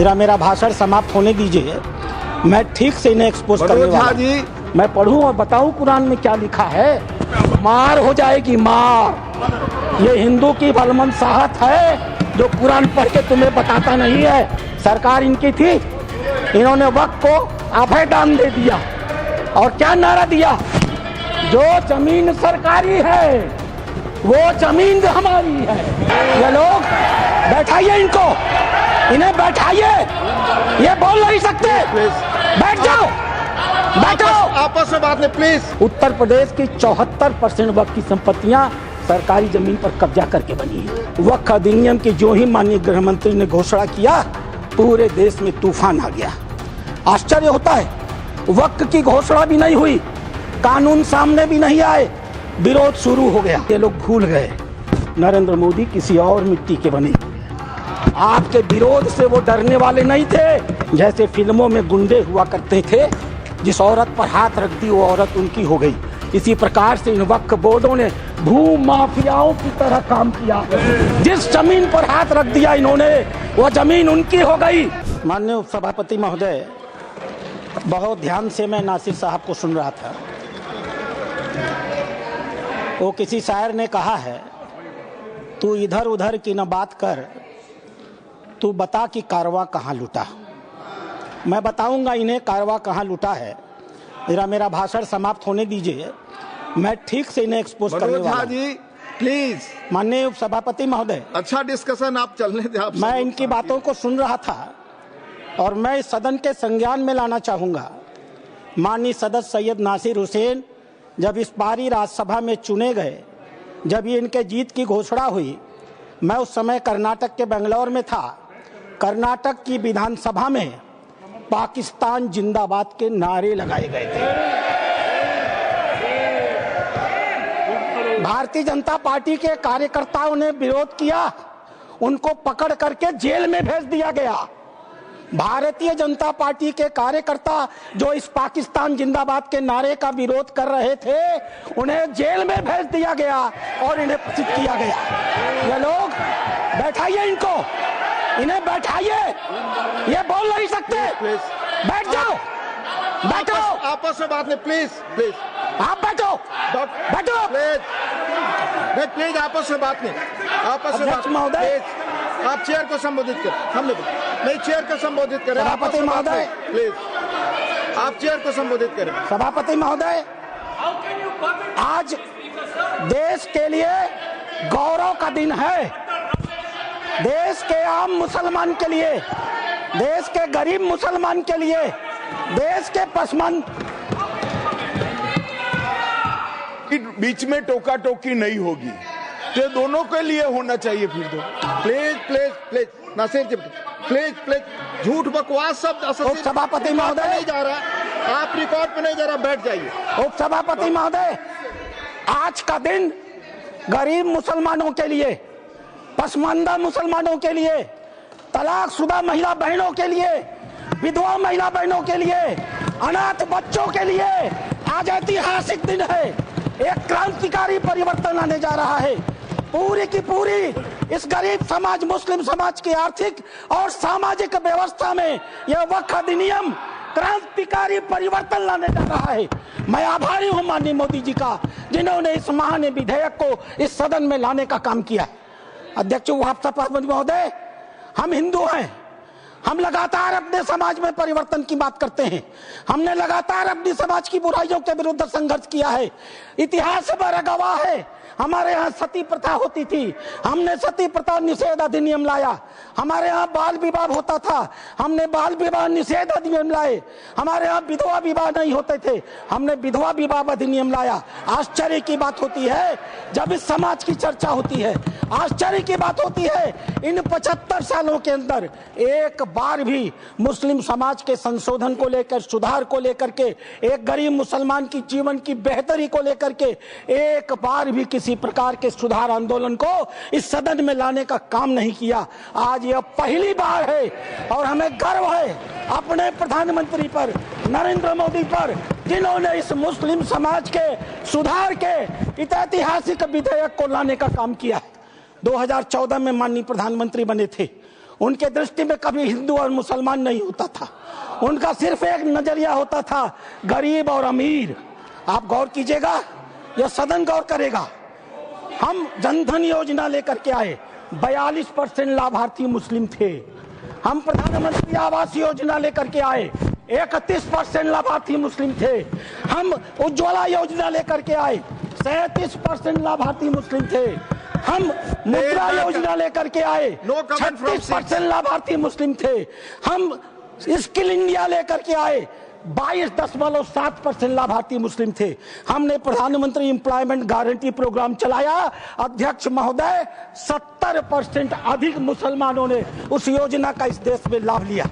मेरा भाषण समाप्त होने दीजिए। मैं ठीक से इन्हें एक्सपोज करने वाला जी। मैं पढ़ूं और बताऊं कुरान में क्या लिखा है। मार हो जाएगी मार। ये हिंदू की बलमनसाहत है जो कुरान पढ़ के तुम्हें बताता नहीं है। सरकार इनकी थी, इन्होंने वक्त को अभयदान दे दिया और क्या नारा दिया, जो जमीन सरकारी है वो जमीन हमारी है। ये लोग बैठाइए इनको, इन्हें बैठाइए, ये बोल नहीं सकते। बैठ जाओ, बैठो। आपस में बात नहीं प्लीज। उत्तर प्रदेश की 74% वक्त की संपत्तियां सरकारी जमीन पर कब्जा करके बनी है। वक्फ अधिनियम की जो ही माननीय गृह मंत्री ने घोषणा किया, पूरे देश में तूफान आ गया। आश्चर्य होता है, वक्फ की घोषणा भी नहीं हुई, कानून सामने भी नहीं आए, विरोध शुरू हो गया। ये लोग भूल गए नरेंद्र मोदी किसी और मिट्टी के बने। आपके विरोध से वो डरने वाले नहीं थे। जैसे फिल्मों में गुंडे हुआ करते थे, जिस औरत पर हाथ रख दी वो औरत उनकी हो गई। इसी प्रकार से इन वक्फ बोर्डों ने भू माफियाओं की तरह काम किया। जिस जमीन पर हाथ रख दिया इन्होंने, वो जमीन उनकी हो गई। माननीय उपसभापति महोदय, बहुत ध्यान से मैं नासिर साहब को सुन रहा था। वो किसी शायर ने कहा है, तू इधर उधर की न बात कर, तू बता कि कारवां कहाँ लुटा। मैं बताऊंगा इन्हें कारवां कहाँ लुटा है। मेरा भाषण समाप्त होने दीजिए। मैं ठीक से इन्हें एक्सपोज करने वाला जी प्लीज। माननीय उपसभापति महोदय, अच्छा डिस्कशन आप चलने दें। आप मैं इनकी बातों को सुन रहा था और मैं इस सदन के संज्ञान में लाना चाहूंगा। माननीय सदस्य सैयद नासिर हुसैन जब इस बारी राज्यसभा में चुने गए, जब ये इनके जीत की घोषणा हुई, मैं उस समय कर्नाटक के बेंगलोर में था। कर्नाटक की विधानसभा में पाकिस्तान जिंदाबाद के नारे लगाए गए थे। भारतीय जनता पार्टी के कार्यकर्ताओं ने विरोध किया, उनको पकड़ करके जेल में भेज दिया गया। भारतीय जनता पार्टी के कार्यकर्ता जो इस पाकिस्तान जिंदाबाद के नारे का विरोध कर रहे थे, उन्हें जेल में भेज दिया गया और इन्हें प्रचित किया गया। ये लोग बैठाइए इनको, इन्हें बैठाइए, ये बोल नहीं सकते। बैठ जाओ, बैठो। आपस में बात नहीं प्लीज प्लीज। आप बैठो, बैठो प्लीज प्लीज। आपस में बात नहीं, आपस में बात महोदय, आप चेयर को संबोधित करें। हमने नहीं, चेयर को संबोधित करें। सभापति महोदय प्लीज, आप चेयर को संबोधित करें। सभापति महोदय, आज देश के लिए गौरव का दिन है। देश के आम मुसलमान के लिए, देश के गरीब मुसलमान के लिए, देश के पसमंद बीच में टोका टोकी नहीं होगी, तो दोनों के लिए होना चाहिए। फिर तो please please please Nasir ji please please. झूठ बकवास शब्द उपसभापति महोदय नहीं जा रहा, आप रिकॉर्ड पे नहीं जा रहा, बैठ जाइए। उपसभापति महोदय, आज का दिन गरीब मुसलमानों के लिए, पसमानदा मुसलमानों के लिए, तलाकशुदा महिला बहनों के लिए, विधवा महिला बहनों के लिए, अनाथ बच्चों के लिए आज ऐतिहासिक दिन है। एक क्रांतिकारी परिवर्तन आने जा रहा है। पूरी की पूरी इस गरीब समाज, मुस्लिम समाज की आर्थिक और सामाजिक व्यवस्था में यह वक्फ अधिनियम क्रांतिकारी परिवर्तन लाने जा रहा है। मैं आभारी हूं माननीय मोदी जी का, जिन्होंने इस महान विधेयक को इस सदन में लाने का काम किया। अध्यक्ष उपसभापति महोदय, हम हिंदू हैं, हम लगातार अपने समाज में परिवर्तन की बात करते हैं। हमने लगातार अपनी समाज की बुराइयों के विरुद्ध संघर्ष किया है। इतिहास बड़ा गवाह है, हमारे यहाँ सती प्रथा होती थी, हमने सती प्रथा निषेध अधिनियम लाया। हमारे यहाँ बाल विवाह होता था, हमने बाल विवाह निषेध अधिनियम लाए। हमारे यहाँ विधवा विवाह नहीं होते थे, हमने विधवा विवाह अधिनियम लाया। आश्चर्य की बात होती है जब इस समाज की चर्चा होती है, आश्चर्य की बात होती है इन 75 सालों के अंदर एक बार भी मुस्लिम समाज के संशोधन को लेकर, सुधार को लेकर के, एक गरीब मुसलमान की जीवन की बेहतरी को लेकर के एक बार भी किसी प्रकार के सुधार आंदोलन को इस सदन में लाने का काम नहीं किया। आज यह पहली बार है और हमें गर्व है अपने प्रधानमंत्री पर, नरेंद्र मोदी पर, जिन्होंने इस मुस्लिम समाज के सुधार के ऐतिहासिक विधेयक को लाने का काम किया है। 2014 में माननीय प्रधानमंत्री बने थे, उनके दृष्टि में कभी हिंदू और मुसलमान नहीं होता था। उनका सिर्फ एक नजरिया होता था, गरीब और अमीर। आप गौर कीजिएगा, यह सदन गौर करेगा। हम जनधन योजना लेकर के आए, 42% लाभार्थी मुस्लिम थे। हम प्रधानमंत्री आवास योजना लेकर के आए, 31% लाभार्थी मुस्लिम थे। हम उज्ज्वला योजना लेकर के आए, 37% लाभार्थी मुस्लिम थे। हम मुद्रा योजना लेकर के आए, 36% लाभार्थी मुस्लिम थे। हम स्किल इंडिया लेकर के आए, 22.7% लाभार्थी मुस्लिम थे। हमने प्रधानमंत्री एम्प्लॉयमेंट गारंटी प्रोग्राम चलाया, अध्यक्ष महोदय 70% अधिक मुसलमानों ने उस योजना का इस देश में लाभ लिया।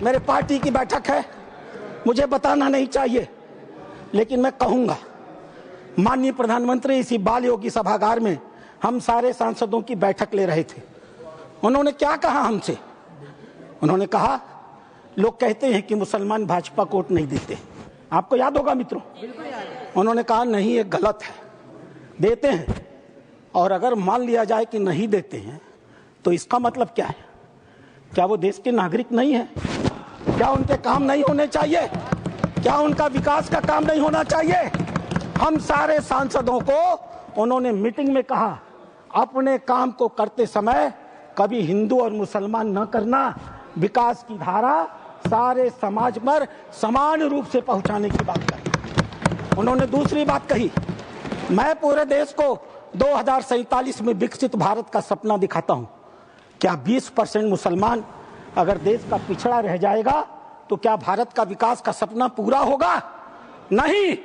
मेरे पार्टी की बैठक है, मुझे बताना नहीं चाहिए, लेकिन मैं कहूंगा, माननीय प्रधानमंत्री इसी बाल योगी सभागार में हम सारे सांसदों की बैठक ले रहे थे। उन्होंने क्या कहा हमसे? उन्होंने कहा, लोग कहते हैं कि मुसलमान भाजपा को वोट नहीं देते। आपको याद होगा मित्रों, उन्होंने कहा नहीं, ये गलत है, देते हैं। और अगर मान लिया जाए कि नहीं देते हैं तो इसका मतलब क्या है? क्या वो देश के नागरिक नहीं है? क्या उनके काम नहीं होने चाहिए? क्या उनका विकास का काम नहीं होना चाहिए? हम सारे सांसदों को उन्होंने मीटिंग में कहा, अपने काम को करते समय कभी हिंदू और मुसलमान न करना, विकास की धारा सारे समाज पर समान रूप से पहुंचाने की बात कही। उन्होंने दूसरी बात कही, मैं पूरे देश को 2047 में विकसित भारत का सपना दिखाता हूं। क्या 20% मुसलमान अगर देश का पिछड़ा रह जाएगा तो क्या भारत का विकास का सपना पूरा होगा? नहीं।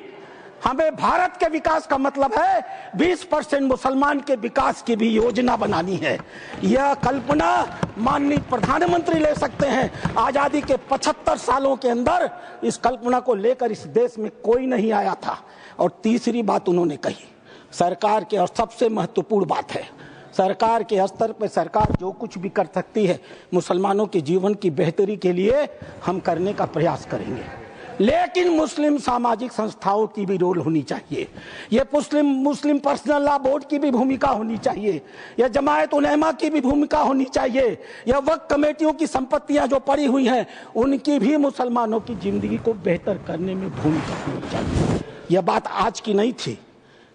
हमें भारत के विकास का मतलब है 20% मुसलमान के विकास की भी योजना बनानी है। यह कल्पना माननीय प्रधानमंत्री ले सकते हैं। आजादी के 75 सालों के अंदर इस कल्पना को लेकर इस देश में कोई नहीं आया था। और तीसरी बात उन्होंने कही, सरकार के, और सबसे महत्वपूर्ण बात है, सरकार के स्तर पर सरकार जो कुछ भी कर सकती है मुसलमानों के जीवन की बेहतरी के लिए हम करने का प्रयास करेंगे। लेकिन मुस्लिम सामाजिक संस्थाओं की भी रोल होनी चाहिए। ये मुस्लिम पर्सनल लॉ बोर्ड की भी भूमिका होनी चाहिए। यह जमायत उलेमा की भी भूमिका होनी चाहिए। यह वक्फ कमेटियों की संपत्तियां जो पड़ी हुई हैं उनकी भी मुसलमानों की जिंदगी को बेहतर करने में भूमिका होनी चाहिए। यह बात आज की नहीं थी,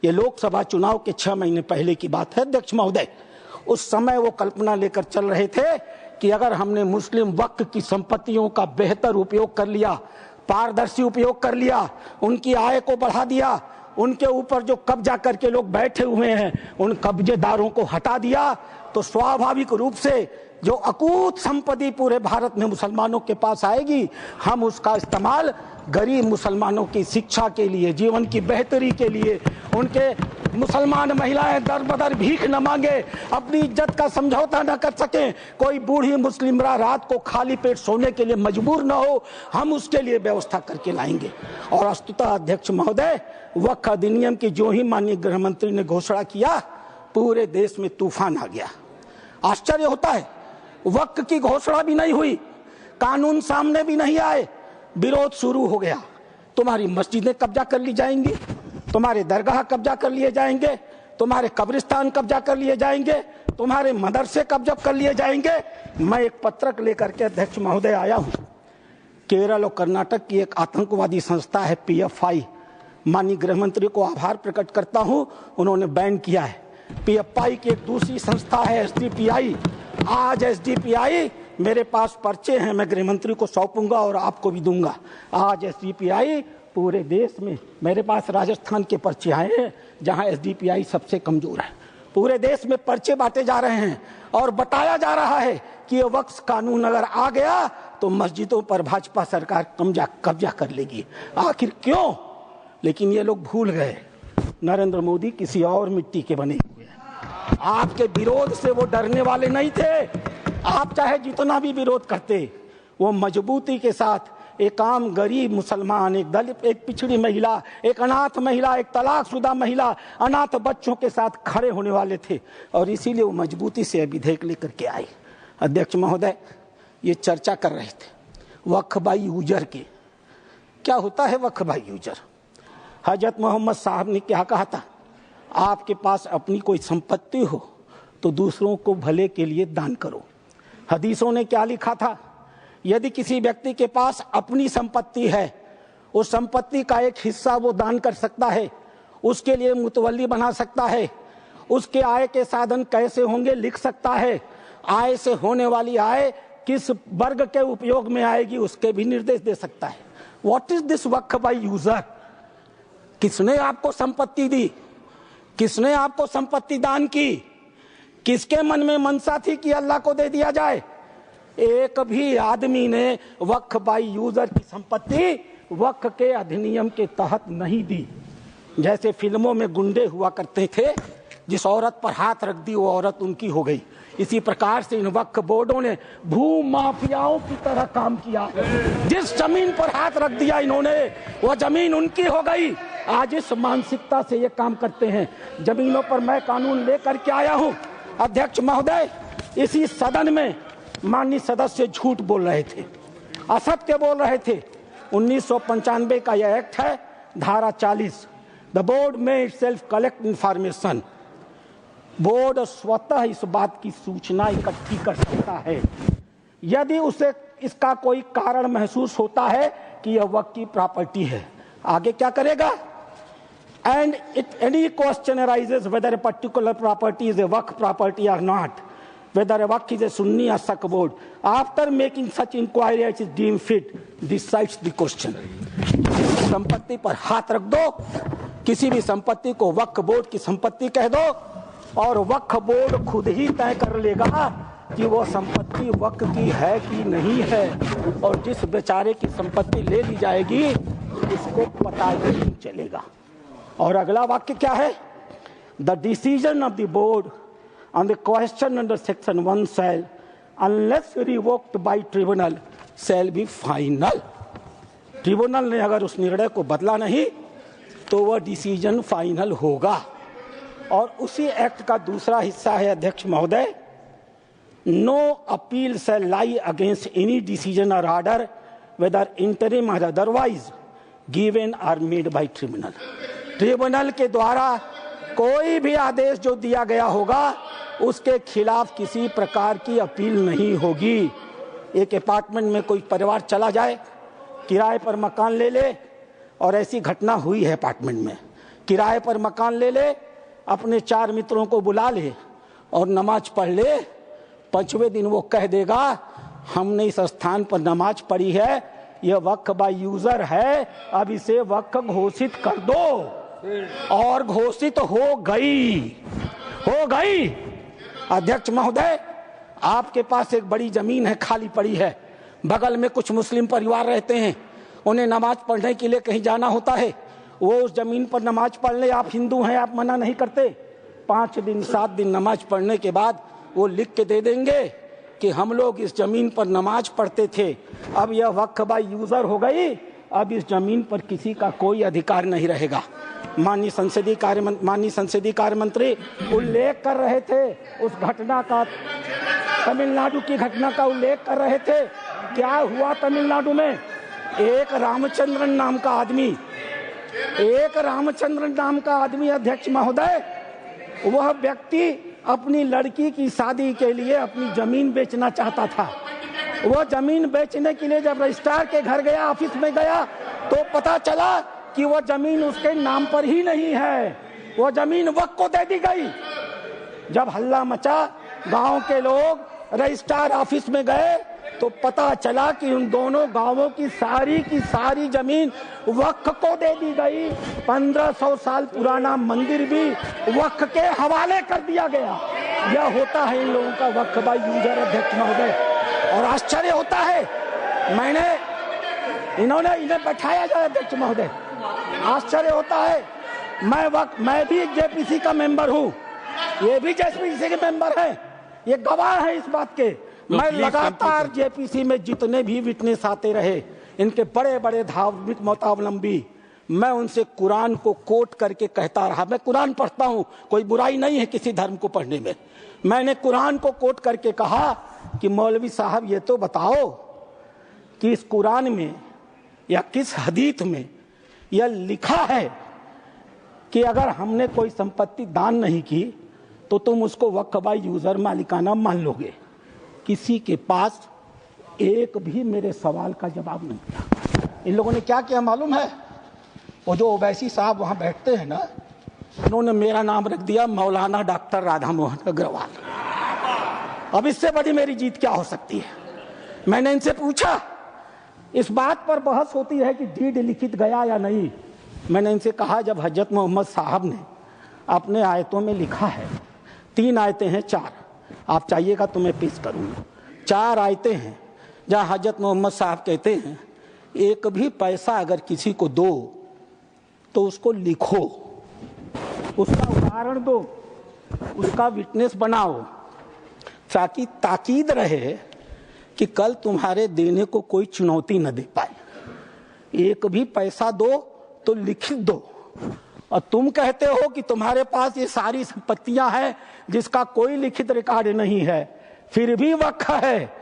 ये लोकसभा चुनाव के 6 महीने पहले की बात है अध्यक्ष महोदय। उस समय वो कल्पना लेकर चल रहे थे कि अगर हमने मुस्लिम वक्फ की संपत्तियों का बेहतर उपयोग कर लिया, पारदर्शी उपयोग कर लिया, उनकी आय को बढ़ा दिया, उनके ऊपर जो कब्जा करके लोग बैठे हुए हैं उन कब्जेदारों को हटा दिया, तो स्वाभाविक रूप से जो अकूत संपत्ति पूरे भारत में मुसलमानों के पास आएगी, हम उसका इस्तेमाल गरीब मुसलमानों की शिक्षा के लिए, जीवन की बेहतरी के लिए, उनके मुसलमान महिलाएं दर बदर भीख न मांगे, अपनी इज्जत का समझौता न कर सके, कोई बूढ़ी मुस्लिम रात को खाली पेट सोने के लिए मजबूर न हो, हम उसके लिए व्यवस्था करके लाएंगे। और वस्तुतः अध्यक्ष महोदय, वक्फ अधिनियम की जो ही माननीय गृह मंत्री ने घोषणा किया, पूरे देश में तूफान आ गया। आश्चर्य होता है, वक्फ की घोषणा भी नहीं हुई, कानून सामने भी नहीं आए, विरोध शुरू हो गया। तुम्हारी मस्जिदें कब्जा कर ली जाएंगी, तुम्हारे दरगाह कब्जा कर लिए जाएंगे, तुम्हारे कब्रिस्तान कब्जा कर लिए जाएंगे, तुम्हारे मदरसे कब्जा कर लिए जाएंगे। मैं एक पत्रक लेकर के अध्यक्ष महोदय आया हूं। केरल और कर्नाटक की एक आतंकवादी संस्था है PFI, माननीय गृह मंत्री को आभार प्रकट करता हूं, उन्होंने बैन किया है। PFI की एक दूसरी संस्था है SDPI। आज SDPI, मेरे पास पर्चे हैं, मैं गृह मंत्री को सौंपूंगा और आपको भी दूंगा। आज SDPI पूरे देश में, मेरे पास राजस्थान के पर्चे आए हैं जहां SDPI सबसे कमजोर है, पूरे देश में पर्चे बांटे जा रहे हैं और बताया जा रहा है कि ये वक्फ कानून अगर आ गया तो मस्जिदों पर भाजपा सरकार कब्जा कर लेगी। आखिर क्यों? लेकिन ये लोग भूल गए, नरेंद्र मोदी किसी और मिट्टी के बने हुए हैं। आपके विरोध से वो डरने वाले नहीं थे। आप चाहे जितना भी विरोध करते, वो मजबूती के साथ एक आम गरीब मुसलमान, एक दलित, एक पिछड़ी महिला, एक अनाथ महिला, एक तलाकशुदा महिला, अनाथ बच्चों के साथ खड़े होने वाले थे और इसीलिए वो मजबूती से विधेयक लेकर के आए। अध्यक्ष महोदय, ये चर्चा कर रहे थे वक्फ बाई यूजर की। क्या होता है वक्फ बाई यूजर? हजरत मोहम्मद साहब ने क्या कहा था? आपके पास अपनी कोई संपत्ति हो तो दूसरों को भले के लिए दान करो। हदीसों ने क्या लिखा था? यदि किसी व्यक्ति के पास अपनी संपत्ति है, उस संपत्ति का एक हिस्सा वो दान कर सकता है, उसके लिए मुतवल्ली बना सकता है, उसके आय के साधन कैसे होंगे लिख सकता है, आय से होने वाली आय किस वर्ग के उपयोग में आएगी उसके भी निर्देश दे सकता है। What is this Waqf by user? किसने आपको संपत्ति दी? किसने आपको संपत्ति दान की? किसके मन में मनसा थी कि अल्लाह को दे दिया जाए? एक भी आदमी ने वक्फ बाय यूजर की संपत्ति वक्फ के अधिनियम के तहत नहीं दी। जैसे फिल्मों में गुंडे हुआ करते थे, जिस औरत पर हाथ रख दी वो औरत उनकी हो गई, इसी प्रकार से इन वक्फ बोर्डों ने भू माफियाओं की तरह काम किया। जिस जमीन पर हाथ रख दिया इन्होंने वो जमीन उनकी हो गई। आज इस मानसिकता से ये काम करते हैं। जमीनों पर मैं कानून लेकर के आया हूं। अध्यक्ष महोदय, इसी सदन में माननीय सदस्य झूठ बोल रहे थे, असत्य बोल रहे थे। 1995 का यह एक्ट है, धारा 40, द बोर्ड में इटसेल्फ कलेक्ट इंफॉर्मेशन। बोर्ड स्वतः इस बात की सूचना इकट्ठी कर सकता है यदि उसे इसका कोई कारण महसूस होता है कि यह वक्फ की प्रॉपर्टी है। आगे क्या करेगा? And it any question arises whether a particular property is a waqf property or not, whether a waqf is a Sunni or Shia board. After making such inquiry as is deemed fit, decides the question. संपत्ति पर हाथ रख दो, किसी भी संपत्ति को वक्फ board की संपत्ति कह दो और वक्फ बोर्ड खुद ही तय कर लेगा कि वो संपत्ति वक्फ की है कि नहीं है, और जिस बेचारे की संपत्ति ले ली जाएगी उसको पता ही नहीं चलेगा। और अगला वाक्य क्या है? The decision of the board on the question under section 1 shall, unless revoked by tribunal, shall be final. Tribunal ने अगर उस निर्णय को बदला नहीं तो वह डिसीजन फाइनल होगा। और उसी एक्ट का दूसरा हिस्सा है अध्यक्ष महोदय, no appeal shall lie against any decision or order whether interim or otherwise given or made by tribunal. Tribunal के द्वारा कोई भी आदेश जो दिया गया होगा उसके खिलाफ किसी प्रकार की अपील नहीं होगी। एक अपार्टमेंट में कोई परिवार चला जाए, किराए पर मकान ले ले, और ऐसी घटना हुई है अपार्टमेंट में, किराए पर मकान ले ले, अपने 4 मित्रों को बुला ले और नमाज पढ़ ले। 5वें दिन वो कह देगा हमने इस स्थान पर नमाज पढ़ी है, यह वक्फ बाय यूजर है, अब इसे वक्फ घोषित कर दो। और घोषित हो गई। अध्यक्ष महोदय, आपके पास एक बड़ी जमीन है, खाली पड़ी है, बगल में कुछ मुस्लिम परिवार रहते हैं, उन्हें नमाज पढ़ने के लिए कहीं जाना होता है, वो उस जमीन पर नमाज पढ़ ले। आप हिंदू हैं, आप मना नहीं करते। 5 दिन 7 दिन नमाज पढ़ने के बाद वो लिख के दे देंगे कि हम लोग इस जमीन पर नमाज पढ़ते थे, अब यह वक्फ बाय यूजर हो गई, अब इस जमीन पर किसी का कोई अधिकार नहीं रहेगा। माननीय संसदीय कार्य मंत्री उल्लेख कर रहे थे उस घटना का, तमिलनाडु की घटना का उल्लेख कर रहे थे। क्या हुआ तमिलनाडु में? एक रामचंद्रन नाम का आदमी अध्यक्ष महोदय, वह व्यक्ति अपनी लड़की की शादी के लिए अपनी जमीन बेचना चाहता था। वह जमीन बेचने के लिए जब रजिस्ट्रार के घर गया, ऑफिस में गया, तो पता चला कि वह जमीन उसके नाम पर ही नहीं है, वह जमीन वक्फ को दे दी गई। जब हल्ला मचा, गांव के लोग रजिस्ट्रार ऑफिस में गए तो पता चला कि उन दोनों गांवों की सारी जमीन वक्फ को दे दी गई। 1500 साल पुराना मंदिर भी वक्फ के हवाले कर दिया गया। यह होता है इन लोगों का वक्फ बाय यूजर अध्यक्ष महोदय। और आश्चर्य होता है, इन्हें बैठाया जाए अध्यक्ष महोदय, आश्चर्य होता है। मैं भी जेपीसी का मेंबर हूँ, ये भी जेपीसी के मेंबर हैं, ये गवाह है इस बात के। मैं लगातार जेपीसी में जितने भी विटनेस आते रहे, इनके बड़े बड़े धार्मिक मतावलंबी, मैं उनसे कुरान को कोट करके कहता रहा। मैं कुरान पढ़ता हूँ, कोई बुराई नहीं है किसी धर्म को पढ़ने में। मैंने कुरान को कोट करके कहा कि मौलवी साहब ये तो बताओ कि इस कुरान में या किस हदीस में यह लिखा है कि अगर हमने कोई संपत्ति दान नहीं की तो तुम उसको वक्फ बाय यूजर मालिकाना मान लोगे। किसी के पास एक भी मेरे सवाल का जवाब नहीं दिया। इन लोगों ने क्या किया मालूम है? वो जो ओवैसी साहब वहां बैठते हैं ना, उन्होंने मेरा नाम रख दिया मौलाना डॉक्टर राधा मोहन अग्रवाल। अब इससे बड़ी मेरी जीत क्या हो सकती है? मैंने इनसे पूछा, इस बात पर बहस होती है कि डीड लिखित गया या नहीं। मैंने इनसे कहा, जब हजरत मोहम्मद साहब ने अपने आयतों में लिखा है, 3 आयतें हैं, 4, आप चाहिएगा तो मैं पेश करूंगा। 4 आयतें हैं जहां हजरत मोहम्मद साहब कहते हैं एक भी पैसा अगर किसी को दो तो उसको लिखो, उसका उदाहरण दो, उसका विटनेस बनाओ, ताकि ताकीद रहे कि कल तुम्हारे देने को कोई चुनौती न दे पाए। एक भी पैसा दो तो लिखित दो। और तुम कहते हो कि तुम्हारे पास ये सारी संपत्तियां हैं जिसका कोई लिखित रिकॉर्ड नहीं है, फिर भी वक्त है।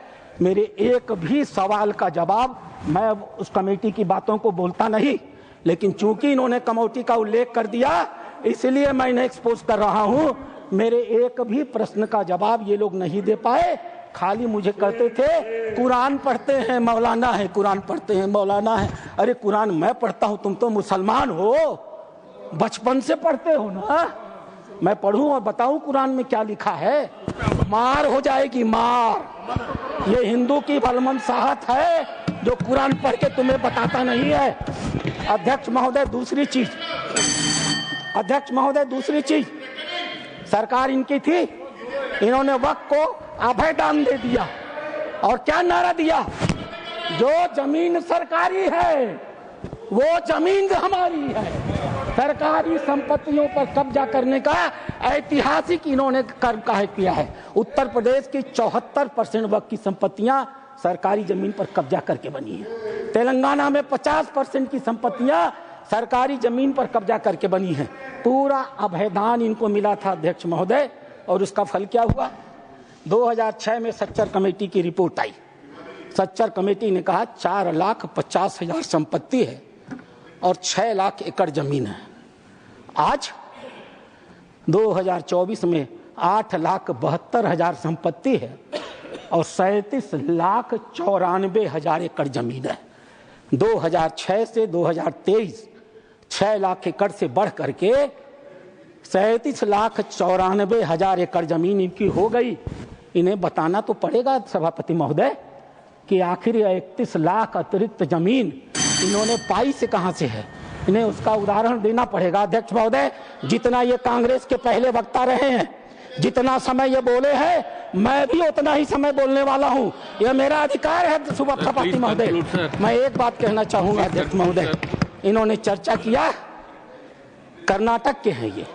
मेरे एक भी सवाल का जवाब, मैं उस कमेटी की बातों को बोलता नहीं, लेकिन चूंकि इन्होंने कमेटी का उल्लेख कर दिया इसलिए मैं इन्हें एक्सपोज कर रहा हूं। मेरे एक भी प्रश्न का जवाब ये लोग नहीं दे पाए। खाली मुझे कहते थे कुरान पढ़ते हैं मौलाना है, कुरान पढ़ते हैं मौलाना है। अरे कुरान मैं पढ़ता हूं, तुम तो मुसलमान हो, बचपन से पढ़ते हो ना। मैं पढ़ूं और बताऊं कुरान में क्या लिखा है? मार हो जाएगी, मार। ये हिंदू की बलमनसाहत है जो कुरान पढ़ के तुम्हें बताता नहीं है। अध्यक्ष महोदय दूसरी चीज, अध्यक्ष महोदय दूसरी चीज, सरकार इनकी थी, इन्होंने वक्त को अभय दान दे दिया और क्या नारा दिया? जो जमीन सरकारी है वो जमीन हमारी है। सरकारी संपत्तियों पर कब्जा करने का ऐतिहासिक इन्होंने कर्म काहे किया है। उत्तर प्रदेश की 74% वक्त की संपत्तियां सरकारी जमीन पर कब्जा करके बनी है। तेलंगाना में 50% की संपत्तियां सरकारी जमीन पर कब्जा करके बनी है। पूरा अभयदान इनको मिला था अध्यक्ष महोदय, और उसका फल क्या हुआ? 2006 में सच्चर कमेटी की रिपोर्ट आई। सच्चर कमेटी ने कहा 4,50,000 संपत्ति है और 6 लाख एकड़ जमीन है। आज 2024 में 8,72,000 संपत्ति है और 37,94,000 एकड़ जमीन है। 2006 से 2023 6 लाख एकड़ से बढ़ करके 37,94,000 एकड़ जमीन इनकी हो गई। इन्हें बताना तो पड़ेगा सभापति महोदय कि आखिर 31 लाख अतिरिक्त जमीन इन्होंने पाई से कहां से है। इन्हें उसका उदाहरण देना पड़ेगा। अध्यक्ष महोदय, जितना ये कांग्रेस के पहले वक्ता रहे हैं, जितना समय ये बोले हैं, मैं भी उतना ही समय बोलने वाला हूं। यह मेरा अधिकार है सभापति महोदय। मैं एक बात कहना चाहूंगा अध्यक्ष महोदय, इन्होंने चर्चा किया, कर्नाटक के हैं ये,